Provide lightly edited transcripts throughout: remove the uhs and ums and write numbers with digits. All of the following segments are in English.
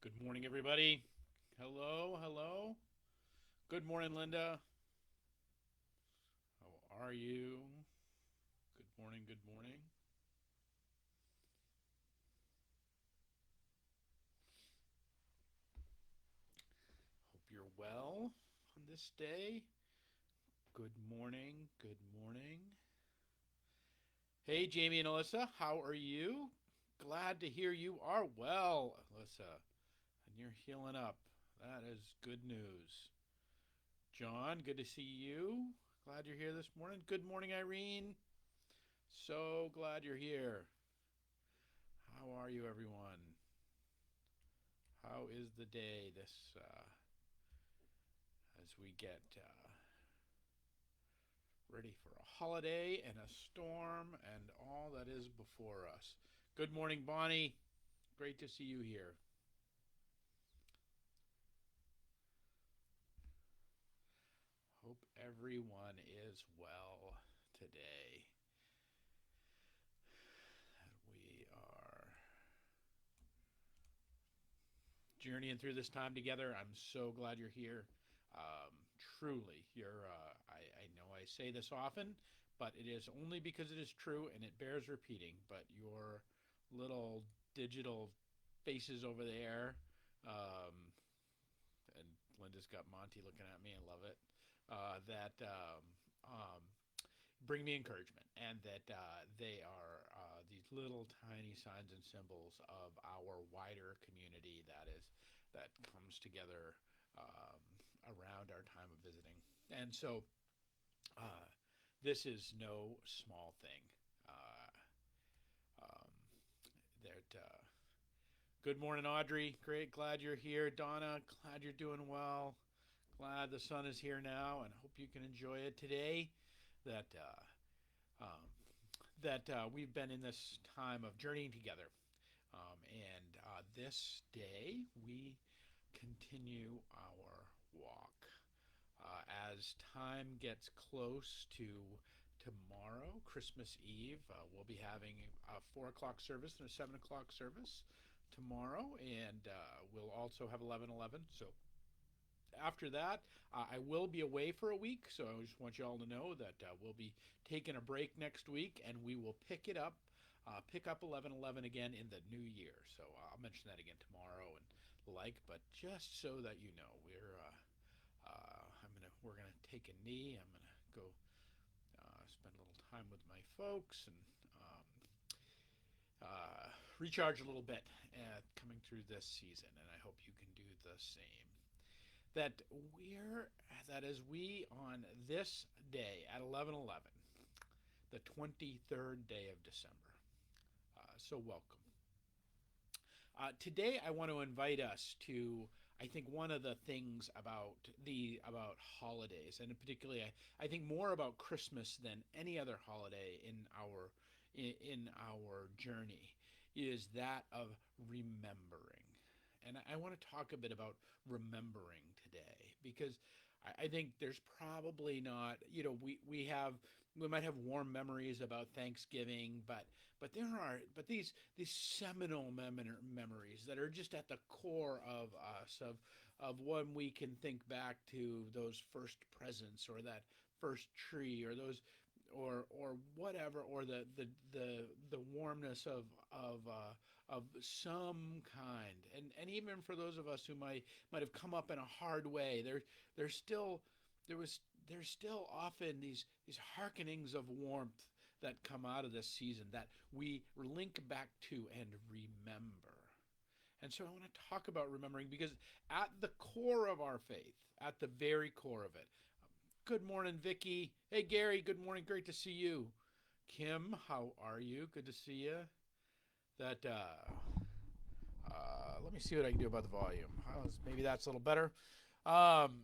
Good morning, everybody. Hello, hello. Good morning, Linda. How are you? Good morning, good morning. Hope you're well on this day. Good morning, good morning. Hey, Jamie and Alyssa, how are you? Glad to hear you are well, Alyssa, and you're healing up. That is good news. John, good to see you. Glad you're here this morning. Good morning, Irene. So glad you're here. How are you, everyone? How is the day this as we get ready for a holiday and a storm and all that is before us? Good morning, Bonnie. Great to see you here. Hope everyone is well today. That we are journeying through this time together. I'm so glad you're here. Um, Truly, you're. I know I say this often, but it is only because it is true and it bears repeating. But your little digital faces over there, um, and Linda's got Monty looking at me. I love it. That bring me encouragement, and that they are these little tiny signs and symbols of our wider community that comes together um, around our time of visiting. And so uh, this is no small thing. Uh, um, that Good morning, Audrey. Great, glad you're here. Donna, glad you're doing well. Glad the sun is here now, and hope you can enjoy it today. That we've been in this time of journeying together. And this day, we continue our walk. As time gets close to tomorrow, Christmas Eve, we'll be having a 4 o'clock service and a 7 o'clock service tomorrow, and we'll also have 11:11. So after that, I will be away for a week, so I just want you all to know that we'll be taking a break next week, and we will pick up 11:11 again in the new year. So I'll mention that again tomorrow and the like. But just so that you know, we're gonna take a knee. I'm gonna go spend a little time with my folks and um, recharge a little bit coming through this season, and I hope you can do the same. that we're that as we on this day at 11:11, the 23rd day of December. So welcome. Today I want to invite us to, I think, one of the things about holidays, and particularly I think more about Christmas than any other holiday in our journey, is that of remembering. And I want to talk a bit about remembering today, because I think there's probably not, we might have warm memories about Thanksgiving, but these seminal memories that are just at the core of us, of when we can think back to those first presents, or that first tree, or those or whatever, or the warmness of some kind. And even for those of us who might have come up in a hard way, there's still there was there's still often these hearkenings of warmth that come out of this season that we link back to and remember. And so I want to talk about remembering, because at the core of our faith, at the very core of it. Good morning, Vicky. Hey, Gary. Good morning. Great to see you. Kim, how are you? Good to see you. That Let me see what I can do about the volume. Maybe that's a little better. Um,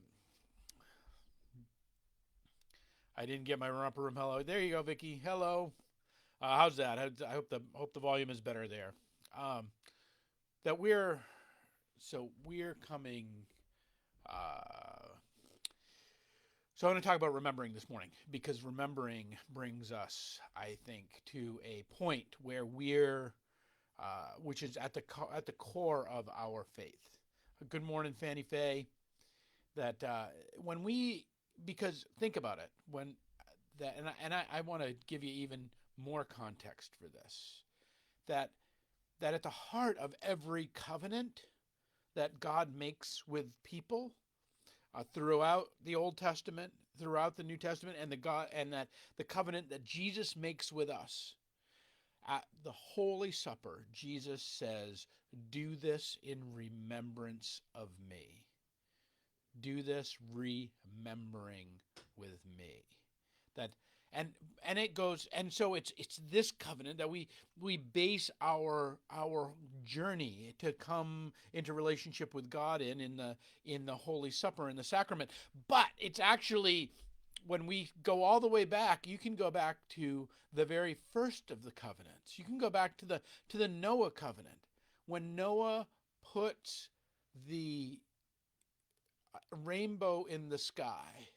I didn't get my romper room. Hello. There you go, Vicky. Hello. How's that? I hope the volume is better there. Um, that we're coming. Uh, so I want to talk about remembering this morning, because remembering brings us, I think, to a point where which is at the core of our faith. Good morning, Fanny Faye. That when we because think about it when that and I want to give you even more context for this that at the heart of every covenant that God makes with people throughout the Old Testament, throughout the New Testament, and that the covenant that Jesus makes with us at the Holy Supper, Jesus says, "Do this in remembrance of me. Do this remembering with me." That and it goes, and so it's this covenant that we base our journey to come into relationship with God in the Holy Supper, in the sacrament. But it's actually, when we go all the way back, you can go back to the very first of the covenants. You can go back to the Noah covenant, when Noah puts the rainbow in the sky.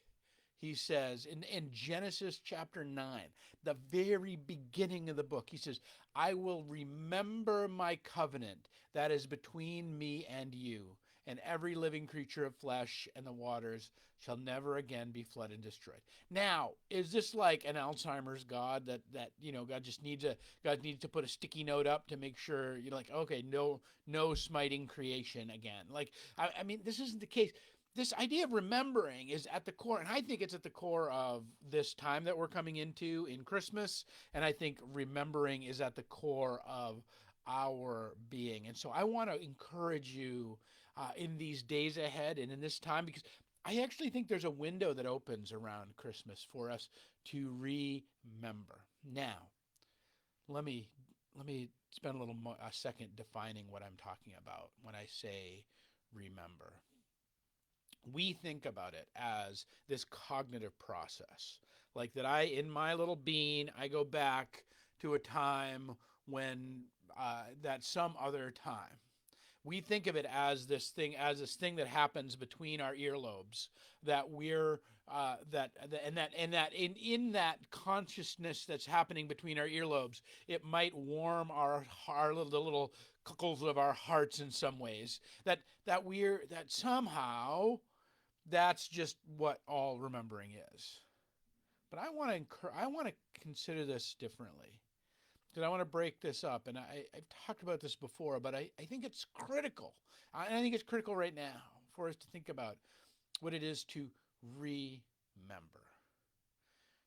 He says in Genesis chapter 9, the very beginning of the book, he says, "I will remember my covenant that is between me and you, and every living creature of flesh and the waters shall never again be flooded and destroyed." Now, is this like an Alzheimer's God that God needs to put a sticky note up to make sure you're like, okay, no smiting creation again? Like, I mean, this isn't the case. This idea of remembering is at the core, and I think it's at the core of this time that we're coming into in Christmas, and I think remembering is at the core of our being. And so I want to encourage you in these days ahead and in this time, because I actually think there's a window that opens around Christmas for us to remember. Now, let me spend a second defining what I'm talking about when I say remember. We think about it as this cognitive process, like that in my little bean, I go back to a time when that some other time. We think of it as this thing that happens between our earlobes, that we're in that consciousness that's happening between our earlobes, it might warm the little cockles of our hearts in some ways. That somehow that's just what all remembering is. But I want to consider this differently, because I want to break this up. And I've talked about this before, but I think it's critical. I think it's critical right now for us to think about what it is to remember.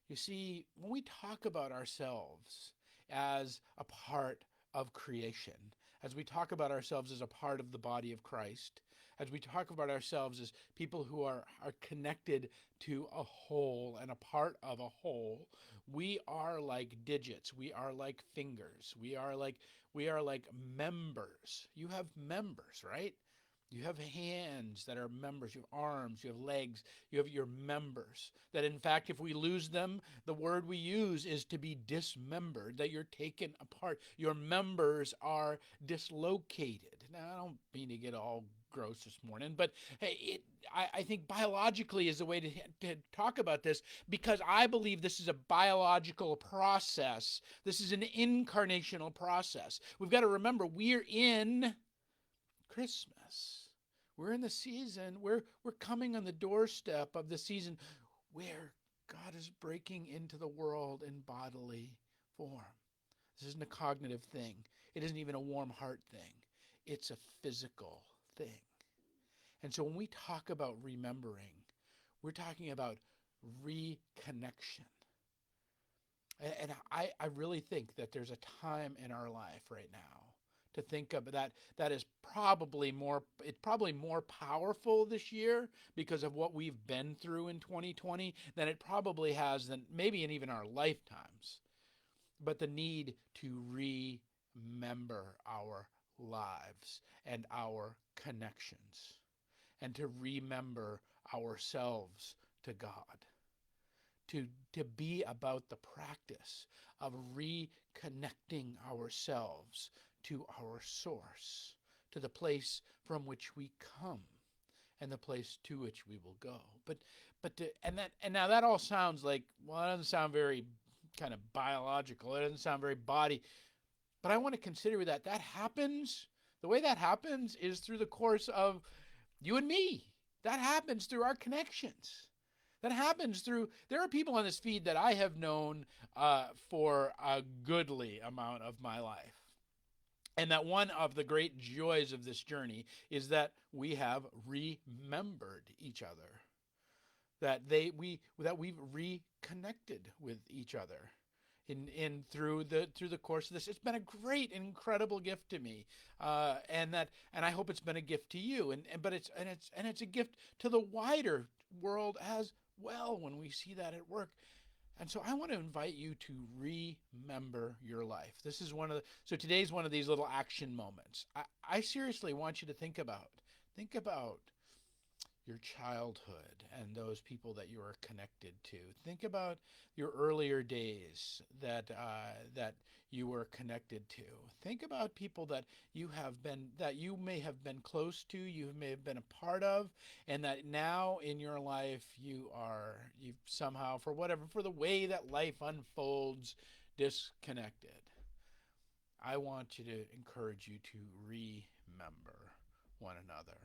You see, when we talk about ourselves as a part of creation, as we talk about ourselves as a part of the body of Christ, as we talk about ourselves as people who are connected to a whole and a part of a whole, we are like digits. We are like fingers. We are like members. You have members, right? You have hands that are members. You have arms. You have legs. You have your members. That in fact, if we lose them, the word we use is to be dismembered, that you're taken apart. Your members are dislocated. Now, I don't mean to get all gross this morning, but I think biologically is the way to talk about this, because I believe this is a biological process. This is an incarnational process. We've got to remember, we're in Christmas. We're in the season. We're coming on the doorstep of the season where God is breaking into the world in bodily form. This isn't a cognitive thing. It isn't even a warm heart thing. It's a physical thing. And so when we talk about remembering, we're talking about reconnection. And I really think that there's a time in our life right now to think of that is probably more powerful this year because of what we've been through in 2020 than it probably has than maybe in even our lifetimes. But the need to remember our lives and our connections, and to remember ourselves to God, to be about the practice of reconnecting ourselves to our source, to the place from which we come and the place to which we will go. And now that all sounds like, well, it doesn't sound very kind of biological. It doesn't sound very body. But I want to consider that happens. The way that happens is through the course of you and me. That happens through our connections. That happens through, there are people on this feed that I have known for a goodly amount of my life. And that one of the great joys of this journey is that we have remembered each other. We've reconnected with each other in through the course of this. It's been a great, incredible gift to me, and I hope it's been a gift to you. But it's a gift to the wider world as well when we see that at work. And so I want to invite you to remember your life. This is so today's one of these little action moments. I seriously want you to think about your childhood and those people that you are connected to. Think about your earlier days that you were connected to. Think about people that you may have been close to, you may have been a part of, and that now in your life you've somehow, for the way that life unfolds, disconnected. I want you to encourage you to remember one another.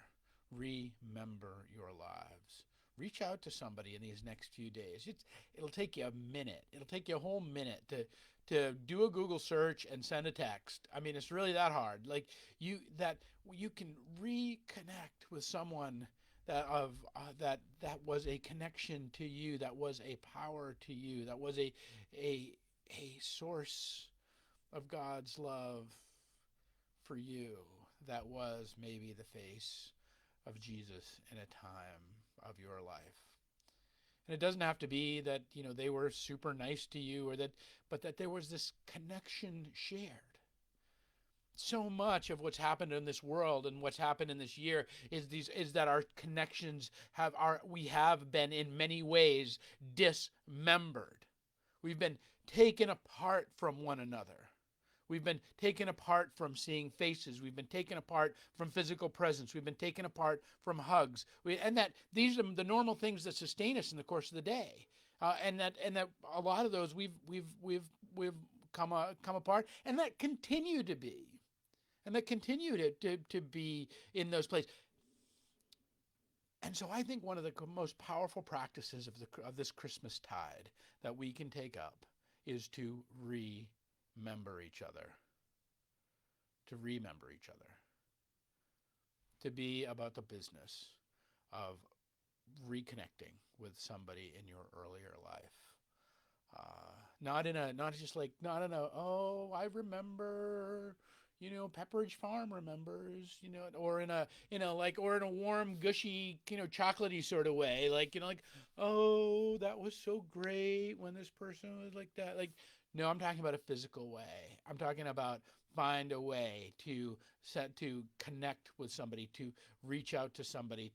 Remember your lives. Reach out to somebody in these next few days. It'll take you a minute. It'll take you a whole minute to do a Google search and send a text. I mean, it's really that hard. Like you can reconnect with someone that was a connection to you, that was a power to you, that was a source of God's love for you, that was maybe the face of Jesus in a time of your life. And it doesn't have to be that, they were super nice to you but that there was this connection shared. So much of what's happened in this world and what's happened in this year is that our connections we have been in many ways dismembered. We've been taken apart from one another. We've been taken apart from seeing faces. We've been taken apart from physical presence. We've been taken apart from hugs. And that these are the normal things that sustain us in the course of the day. And that a lot of those we've come apart, and that continue to be, to be in those places. And so I think one of the most powerful practices of this Christmas tide that we can take up is to remember each other. To remember each other. To be about the business of reconnecting with somebody in your earlier life. Not in a, I remember, Pepperidge Farm remembers, or in a warm, gushy, chocolatey sort of way. Oh, that was so great when this person was like that. No, I'm talking about a physical way. I'm talking about find a way to connect with somebody, to reach out to somebody,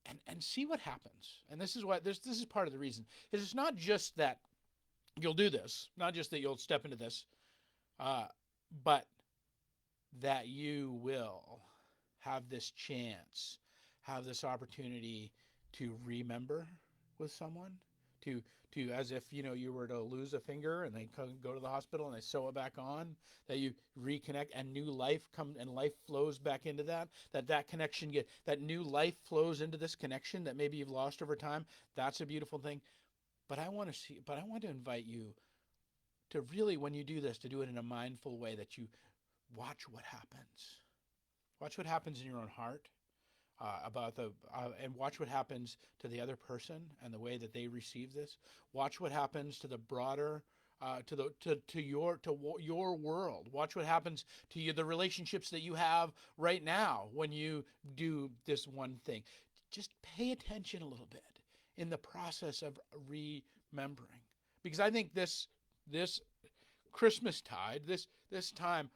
and see what happens. And this is part of the reason. It's not just that you'll do this, not just that you'll step into this, but that you will have this chance, have this opportunity to remember with someone, to as if you were to lose a finger and they go to the hospital and they sew it back on, that you reconnect and new life comes and life flows back into that connection, that new life flows into this connection that maybe you've lost over time. That's a beautiful thing. But I want to invite you to really, when you do this, to do it in a mindful way, that you watch what happens. Watch what happens in your own heart. And watch what happens to the other person and the way that they receive this. Watch what happens to the broader, to your world. Watch what happens to you, the relationships that you have right now when you do this one thing. Just pay attention a little bit in the process of remembering, because I think this Christmas tide, this time,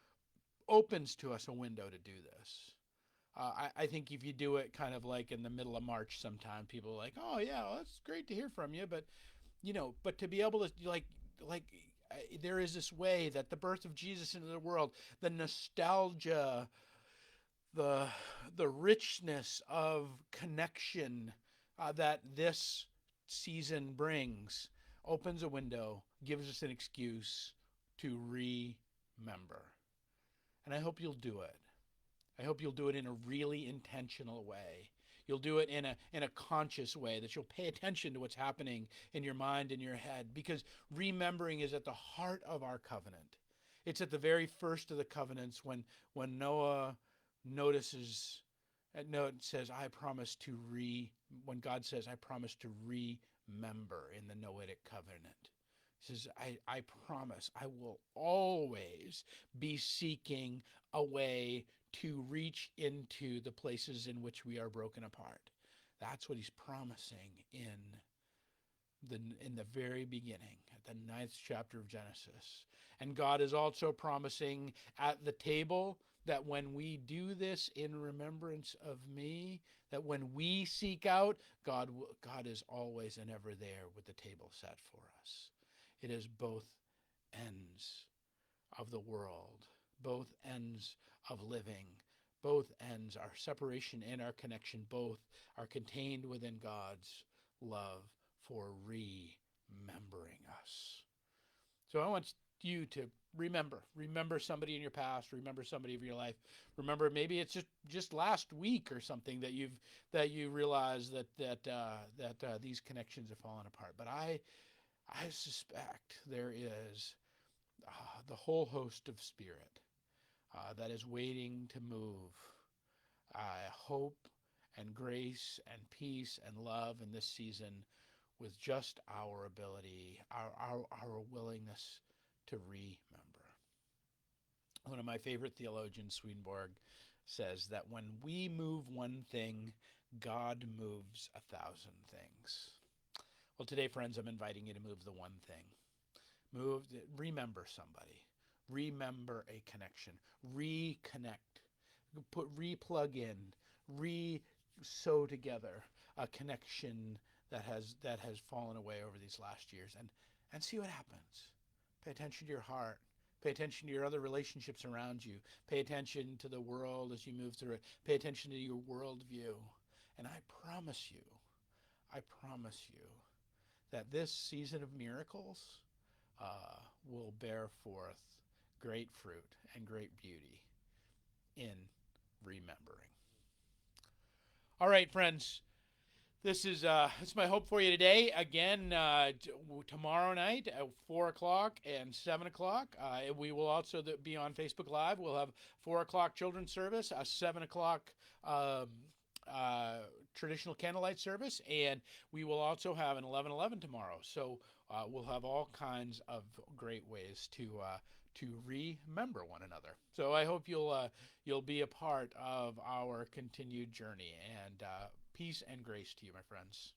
opens to us a window to do this. I think if you do it kind of like in the middle of March sometime, people are like, oh yeah, well, that's great to hear from you. But, but to be able to there is this way that the birth of Jesus into the world, the nostalgia, the richness of connection that this season brings, opens a window, gives us an excuse to remember And I hope you'll do it. I hope you'll do it in a really intentional way. You'll do it in a conscious way, that you'll pay attention to what's happening in your mind and your head, because remembering is at the heart of our covenant. It's at the very first of the covenants when Noah notices, no, it says, I promise to when God says, I promise to remember in the Noahic covenant. He says, I promise I will always be seeking a way to reach into the places in which we are broken apart. That's what he's promising in the very beginning, at the 9th chapter of Genesis. And God is also promising at the table that when we do this in remembrance of me, that when we seek out, God is always and ever there with the table set for us. It is both ends of the world, both ends of living, both ends, our separation and our connection, both are contained within God's love for remembering us. So I want you to remember somebody in your past, remember somebody of your life. Remember, maybe it's just last week or something that you realize that these connections have fallen apart. But I suspect there is the whole host of spirit that is waiting to move. Hope and grace and peace and love in this season, with just our ability, our willingness to remember. One of my favorite theologians, Swedenborg, says that when we move one thing, God moves 1,000 things. Well, today, friends, I'm inviting you to move the one thing. Remember somebody. Remember a connection. Reconnect. Replug in. Sew together a connection that has fallen away over these last years, and see what happens. Pay attention to your heart. Pay attention to your other relationships around you. Pay attention to the world as you move through it. Pay attention to your worldview. And I promise you that this season of miracles will bear forth great fruit and great beauty in remembering. All right, friends. This is my hope for you today. Again, tomorrow night at 4 o'clock and 7 o'clock. We will also be on Facebook Live. We'll have 4 o'clock children's service, a 7 o'clock traditional candlelight service, and we will also have an 11:11 tomorrow. So we'll have all kinds of great ways to remember one another. So I hope you'll be a part of our continued journey, and peace and grace to you, my friends.